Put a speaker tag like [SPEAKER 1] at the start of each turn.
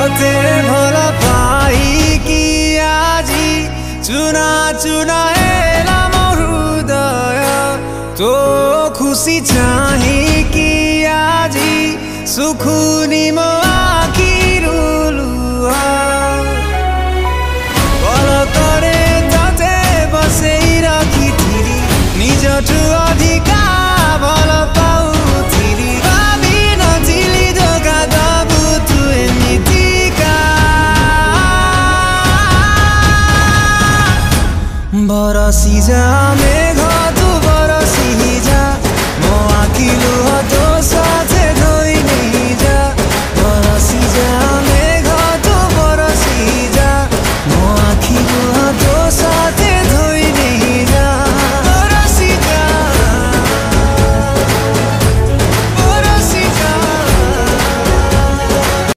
[SPEAKER 1] तोते भल पाइकी आजी चुना चुना हेला मो हृदय तो खुशी चाहिकी आजी सुखुनी मो आखी रुलुआ पलकरे तोते बसेई रखिथिली निजठु अधिका भल पाउथिली भाबी नथिली धोका दबु तु एमितिका बरसी जा